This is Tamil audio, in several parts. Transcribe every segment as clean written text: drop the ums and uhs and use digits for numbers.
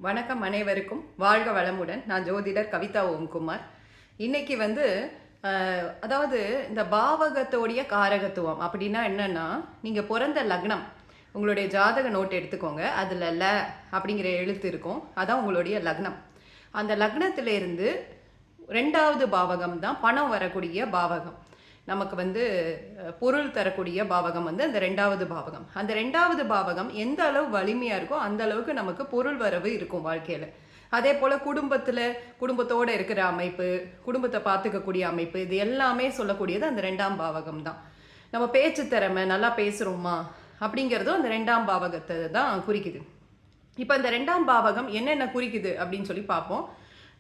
வணக்கம் அனைவருக்கும். வாழ்க வளமுடன். நான் ஜோதிடர் கவிதா ஓம்குமார். இன்னைக்கு அதாவது இந்த பாவகத்தோடைய காரகத்துவம் அப்படின்னா என்னன்னா, நீங்கள் பிறந்த லக்னம் உங்களுடைய ஜாதக நோட் எடுத்துக்கோங்க. அதில் அப்படிங்கிற எழுத்து இருக்கும். அதான் உங்களுடைய லக்னம். அந்த லக்னத்திலிருந்து 2வது பாவகம் தான் பணம் வரக்கூடிய பாவகம். நமக்கு பொருள் தரக்கூடிய பாவகம் அந்த 2வது பாவகம். அந்த 2வது பாவகம் எந்த அளவு வலிமையாக இருக்கோ அந்த அளவுக்கு நமக்கு பொருள் வரவு இருக்கும் வாழ்க்கையில். அதே போல் குடும்பத்தோடு இருக்கிற அமைப்பு, குடும்பத்தை பார்த்துக்கக்கூடிய அமைப்பு, இது எல்லாமே சொல்லக்கூடியது அந்த 2ஆம் பாவகம் தான். நம்ம பேச்சு திறமை, நல்லா பேசுகிறோமா அப்படிங்கிறதும் அந்த 2ஆம் பாவகத்தை தான் குறிக்குது. இப்போ இந்த 2ஆம் பாவகம் என்னென்ன குறிக்குது அப்படின்னு சொல்லி பார்ப்போம்.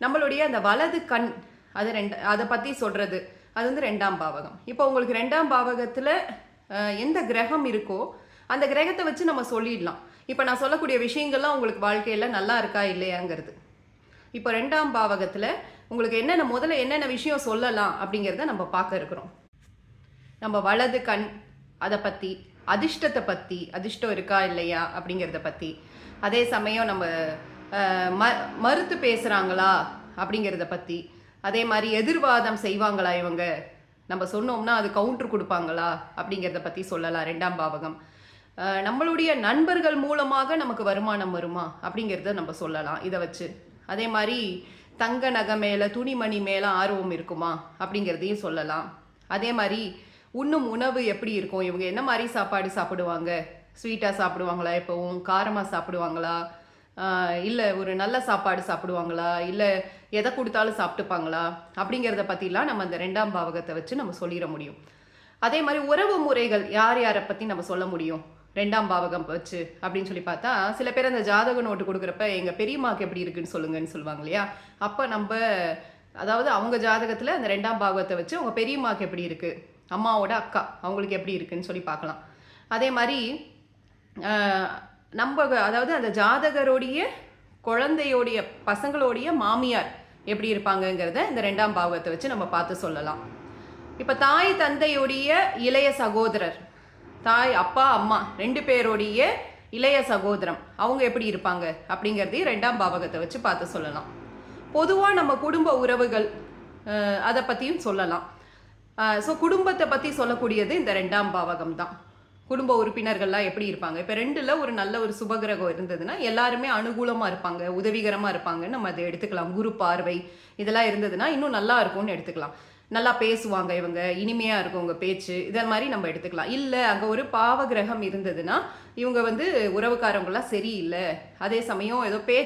நம்மளுடைய அந்த வலது கண் அதை பற்றி சொல்கிறது அது 2ஆம் பாவகம். இப்போ உங்களுக்கு 2ஆம் பாவகத்தில் எந்த கிரகம் இருக்கோ அந்த கிரகத்தை வச்சு நம்ம சொல்லிடலாம். இப்போ நான் சொல்லக்கூடிய விஷயங்கள்லாம் உங்களுக்கு வாழ்க்கையில் நல்லா இருக்கா இல்லையாங்கிறது. இப்போ 2ஆம் பாவகத்தில் உங்களுக்கு முதல்ல என்னென்ன விஷயம் சொல்லலாம் அப்படிங்கிறத நம்ம பார்க்க இருக்கிறோம். நம்ம வலது கண் அதை பற்றி, அதிர்ஷ்டத்தை பற்றி, அதிர்ஷ்டம் இருக்கா இல்லையா அப்படிங்கிறத பற்றி, அதே சமயம் நம்ம மறுத்து பேசுகிறாங்களா அப்படிங்கிறத பற்றி, அதே மாதிரி எதிர்வாதம் செய்வாங்களா இவங்க, நம்ம சொன்னோம்னா அது கவுண்டர் கொடுப்பாங்களா அப்படிங்கிறத பற்றி சொல்லலாம் 2ஆம் பாவகம். நம்மளுடைய நண்பர்கள் மூலமாக நமக்கு வருமானம் வருமா அப்படிங்கிறத நம்ம சொல்லலாம் இதை வச்சு. அதே மாதிரி தங்க நகை மேலே, துணிமணி மேலே ஆர்வம் இருக்குமா அப்படிங்கிறதையும் சொல்லலாம். அதே மாதிரி உண்ணும் உணவு எப்படி இருக்கும், இவங்க என்ன மாதிரி சாப்பாடு சாப்பிடுவாங்க, ஸ்வீட்டாக சாப்பிடுவாங்களா, எப்பவும் காரமாக சாப்பிடுவாங்களா, இல்லை ஒரு நல்ல சாப்பாடு சாப்பிடுவாங்களா, இல்லை எதை கொடுத்தாலும் சாப்பிட்டுப்பாங்களா அப்படிங்கிறத பற்றிலாம் நம்ம அந்த 2ஆம் பாவகத்தை வச்சு நம்ம சொல்லிட முடியும். அதே மாதிரி உறவு முறைகள் யார் யாரை பற்றி நம்ம சொல்ல முடியும் 2ஆம் பாவகம் வச்சு அப்படின்னு சொல்லி பார்த்தா, சில பேர் அந்த ஜாதக நோட்டு கொடுக்குறப்ப எங்கள் பெரியம்மாக்கு எப்படி இருக்குன்னு சொல்லுங்கன்னு சொல்லுவாங்க இல்லையா. அப்போ அதாவது அவங்க ஜாதகத்தில் அந்த 2ஆம் பாவகத்தை வச்சு அவங்க பெரியம்மாக்கு எப்படி இருக்குது, அம்மாவோட அக்கா அவங்களுக்கு எப்படி இருக்குன்னு சொல்லி பார்க்கலாம். அதே மாதிரி அதாவது அந்த ஜாதகருடைய குழந்தையோடைய பசங்களுடைய மாமியார் எப்படி இருப்பாங்கங்கிறத இந்த 2ஆம் பாவகத்தை வச்சு நம்ம பார்த்து சொல்லலாம். இப்போ தாய் தந்தையுடைய இளைய சகோதரர், தாய் அப்பா அம்மா 2 பேருடைய இளைய சகோதரம் அவங்க எப்படி இருப்பாங்க அப்படிங்கிறதையும் 2ஆம் பாவகத்தை வச்சு பார்த்து சொல்லலாம். பொதுவாக நம்ம குடும்ப உறவுகள் அதை பற்றியும் சொல்லலாம். ஸோ குடும்பத்தை பற்றி சொல்லக்கூடியது இந்த 2ஆம் பாவகம் தான். குடும்ப உறுப்பினர்கள்லாம் எப்படி இருப்பாங்க. இப்போ 2ல் ஒரு நல்ல ஒரு சுபகிரகம் இருந்ததுன்னா எல்லாருமே அனுகூலமாக இருப்பாங்க, உதவிகரமாக இருப்பாங்கன்னு நம்ம அதை எடுத்துக்கலாம். குரு பார்வை இதெல்லாம் இருந்ததுன்னா இன்னும் நல்லா இருக்கும்னு எடுத்துக்கலாம். நல்லா பேசுவாங்க இவங்க, இனிமையாக இருக்கும் உங்கள் பேச்சு, இதை மாதிரி நம்ம எடுத்துக்கலாம். இல்லை அங்கே ஒரு பாவகிரகம் இருந்ததுன்னா இவங்க உறவுக்காரங்களாம் சரியில்லை, அதே சமயம் ஏதோ